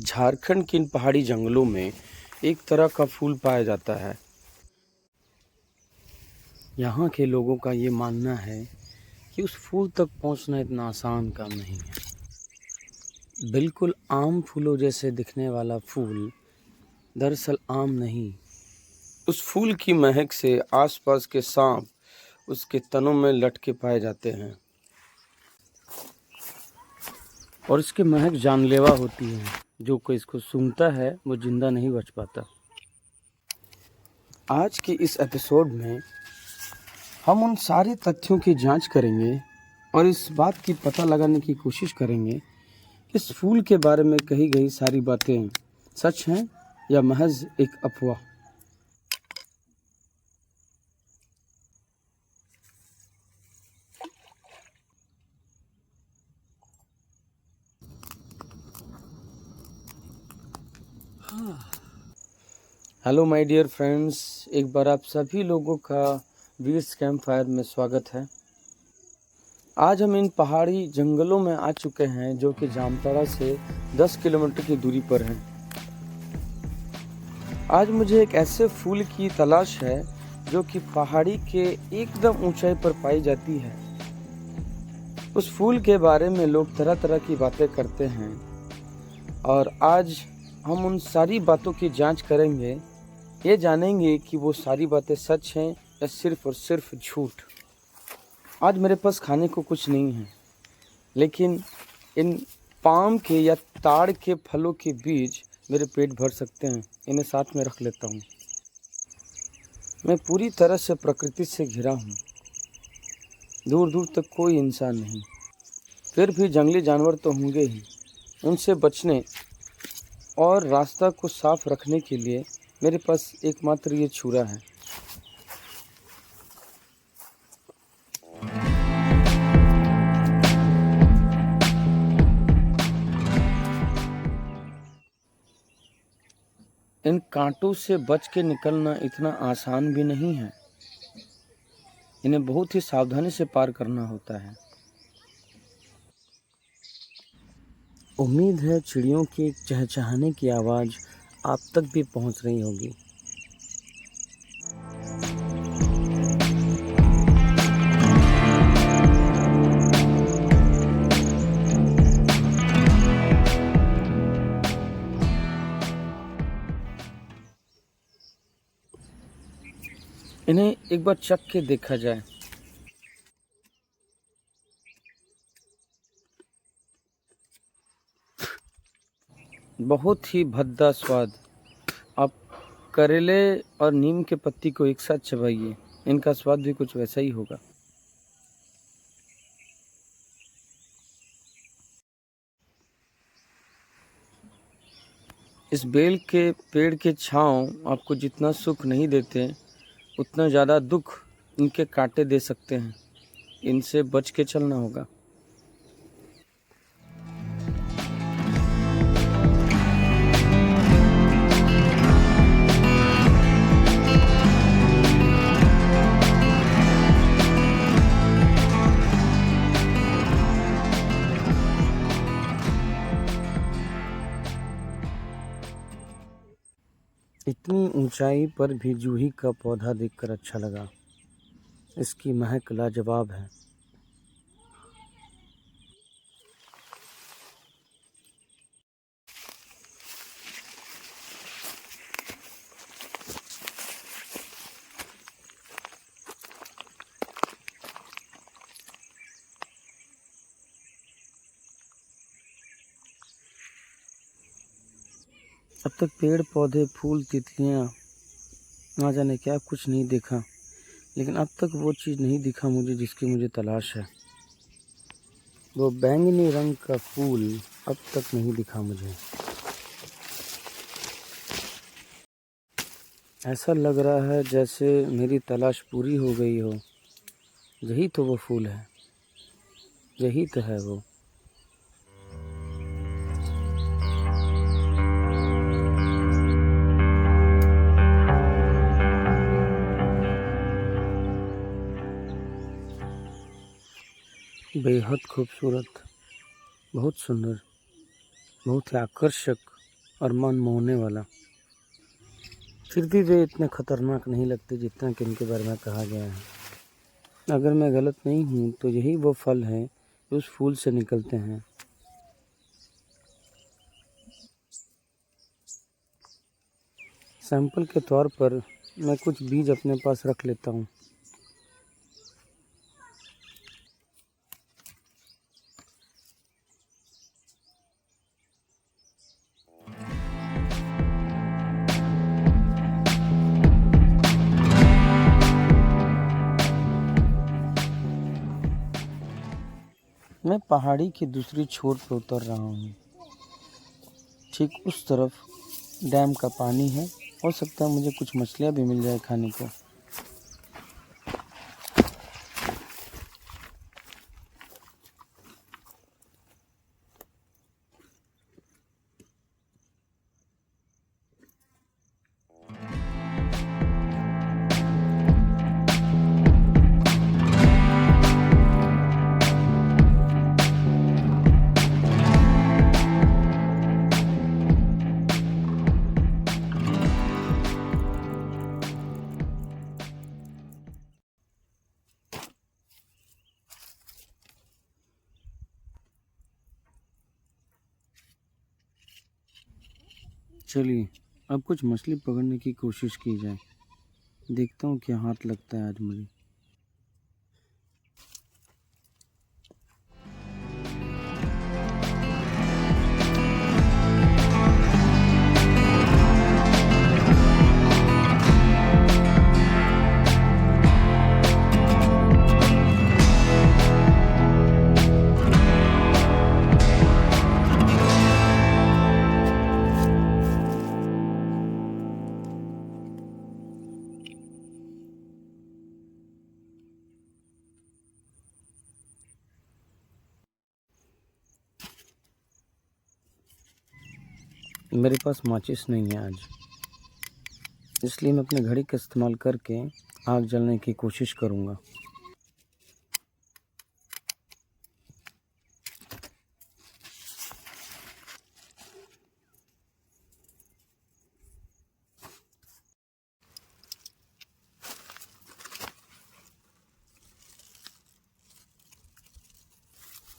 झारखंड के इन पहाड़ी जंगलों में एक तरह का फूल पाया जाता है। यहाँ के लोगों का ये मानना है कि उस फूल तक पहुँचना इतना आसान काम नहीं है। बिल्कुल आम फूलों जैसे दिखने वाला फूल दरअसल आम नहीं। उस फूल की महक से आसपास के सांप उसके तनों में लटके पाए जाते हैं और इसकी महक जानलेवा होती है। जो कोई इसको सूंघता है वो जिंदा नहीं बच पाता। आज के इस एपिसोड में हम उन सारे तथ्यों की जांच करेंगे और इस बात की पता लगाने की कोशिश करेंगे कि इस फूल के बारे में कही गई सारी बातें सच हैं या महज एक अफवाह। हेलो माय डियर फ्रेंड्स, एक बार आप सभी लोगों का वीर्स कैंप फायर में स्वागत है। आज हम इन पहाड़ी जंगलों में आ चुके हैं जो कि जामताड़ा से 10 किलोमीटर की दूरी पर हैं। आज मुझे एक ऐसे फूल की तलाश है जो कि पहाड़ी के एकदम ऊंचाई पर पाई जाती है। उस फूल के बारे में लोग तरह तरह की बातें करते हैं और आज हम उन सारी बातों की जांच करेंगे। ये जानेंगे कि वो सारी बातें सच हैं या सिर्फ और सिर्फ झूठ। आज मेरे पास खाने को कुछ नहीं है, लेकिन इन पाम के या ताड़ के फलों के बीज मेरे पेट भर सकते हैं। इन्हें साथ में रख लेता हूँ। मैं पूरी तरह से प्रकृति से घिरा हूँ। दूर दूर तक कोई इंसान नहीं। फिर भी जंगली जानवर तो होंगे ही। उनसे बचने और रास्ता को साफ रखने के लिए मेरे पास एकमात्र ये छुरा है। इन कांटों से बच के निकलना इतना आसान भी नहीं है। इन्हें बहुत ही सावधानी से पार करना होता है। उम्मीद है चिड़ियों के चहचहाने की आवाज़ आप तक भी पहुंच रही होगी। इन्हें एक बार चख के देखा जाए। बहुत ही भद्दा स्वाद। आप करेले और नीम के पत्ती को एक साथ चबाइए, इनका स्वाद भी कुछ वैसा ही होगा। इस बेल के पेड़ के छांव आपको जितना सुख नहीं देते, उतना ज़्यादा दुख इनके कांटे दे सकते हैं। इनसे बच के चलना होगा। इतनी ऊंचाई पर भी जूही का पौधा देखकर अच्छा लगा। इसकी महक लाजवाब है। अब तक पेड़ पौधे फूल तितलियाँ ना जाने क्या कुछ नहीं देखा, लेकिन अब तक वो चीज़ नहीं दिखा मुझे जिसकी मुझे तलाश है। वो बैंगनी रंग का फूल अब तक नहीं दिखा मुझे। ऐसा लग रहा है जैसे मेरी तलाश पूरी हो गई हो। यही तो वो फूल है, यही तो है वो। बेहद खूबसूरत, बहुत सुंदर, बहुत ही आकर्षक और मन मोहने वाला। फिर भी वे इतने खतरनाक नहीं लगते जितना कि इनके बारे में कहा गया है। अगर मैं गलत नहीं हूँ तो यही वो फल हैं जो उस फूल से निकलते हैं। सैंपल के तौर पर मैं कुछ बीज अपने पास रख लेता हूँ। मैं पहाड़ी की दूसरी छोर पर उतर रहा हूँ। ठीक उस तरफ डैम का पानी है। हो सकता है मुझे कुछ मछलियाँ भी मिल जाए खाने को। चलिए अब कुछ मछली पकड़ने की कोशिश की जाए। देखता हूँ क्या हाथ लगता है आज मुझे। मेरे पास माचिस नहीं है आज, इसलिए मैं अपने घड़ी का इस्तेमाल करके आग जलाने की कोशिश करूँगा।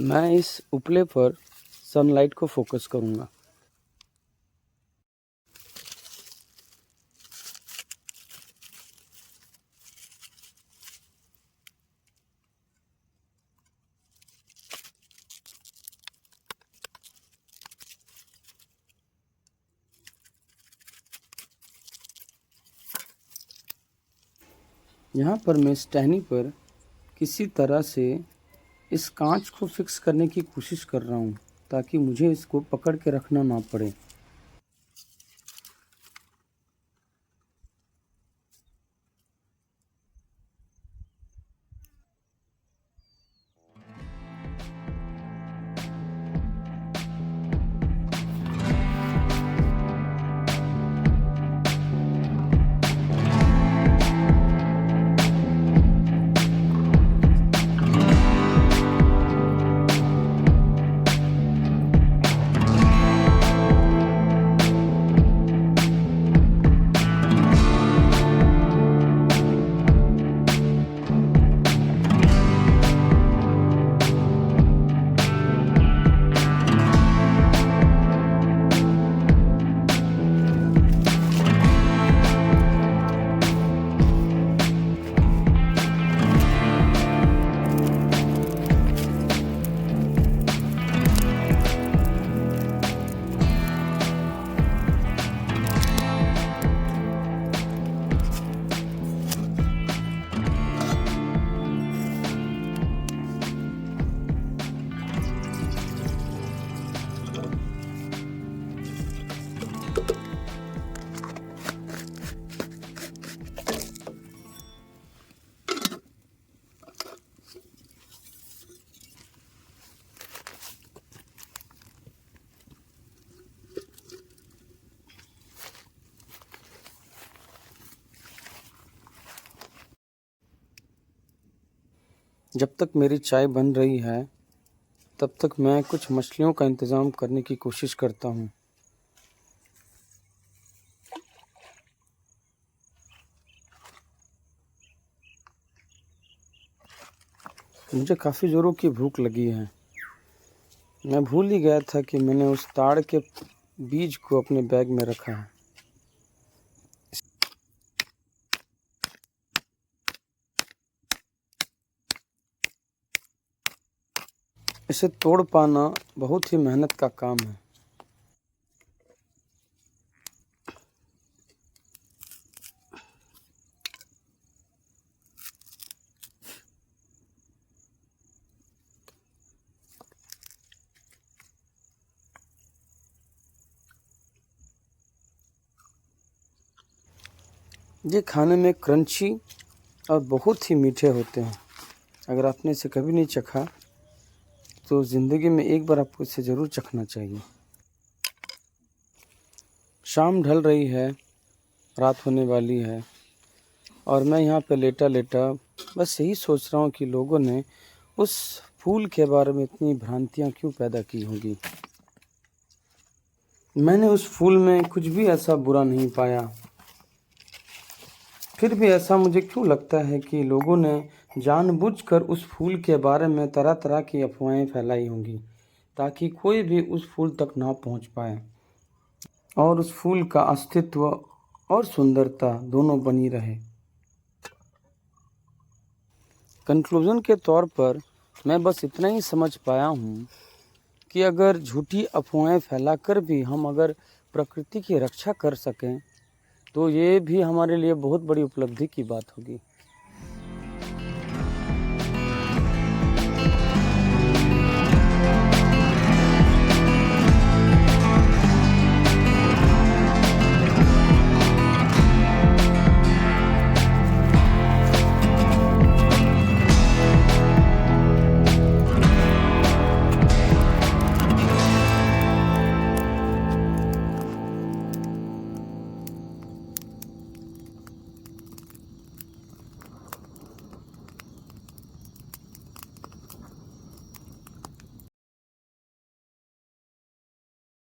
मैं इस उपले पर सनलाइट को फोकस करूँगा। यहाँ पर मैं इस टहनी पर किसी तरह से इस कांच को फिक्स करने की कोशिश कर रहा हूँ ताकि मुझे इसको पकड़ के रखना ना पड़े। जब तक मेरी चाय बन रही है तब तक मैं कुछ मछलियों का इंतज़ाम करने की कोशिश करता हूँ। मुझे काफ़ी ज़ोरों की भूख लगी है। मैं भूल ही गया था कि मैंने उस ताड़ के बीज को अपने बैग में रखा है। इसे तोड़ पाना बहुत ही मेहनत का काम है। ये खाने में क्रंची और बहुत ही मीठे होते हैं। अगर आपने इसे कभी नहीं चखा तो ज़िंदगी में एक बार आपको इसे ज़रूर चखना चाहिए। शाम ढल रही है, रात होने वाली है और मैं यहाँ पे लेटा-लेटा बस यही सोच रहा हूँ कि लोगों ने उस फूल के बारे में इतनी भ्रांतियाँ क्यों पैदा की होंगी। मैंने उस फूल में कुछ भी ऐसा बुरा नहीं पाया। फिर भी ऐसा मुझे क्यों लगता है कि लोगों ने जानबूझकर उस फूल के बारे में तरह-तरह की अफ़वाहें फैलाई होंगी, ताकि कोई भी उस फूल तक ना पहुँच पाए और उस फूल का अस्तित्व और सुंदरता दोनों बनी रहे। कंक्लूज़न के तौर पर मैं बस इतना ही समझ पाया हूँ कि अगर झूठी अफ़वाहें फैलाकर भी हम अगर प्रकृति की रक्षा कर सकें, तो ये भी हमारे लिए बहुत बड़ी उपलब्धि की बात होगी।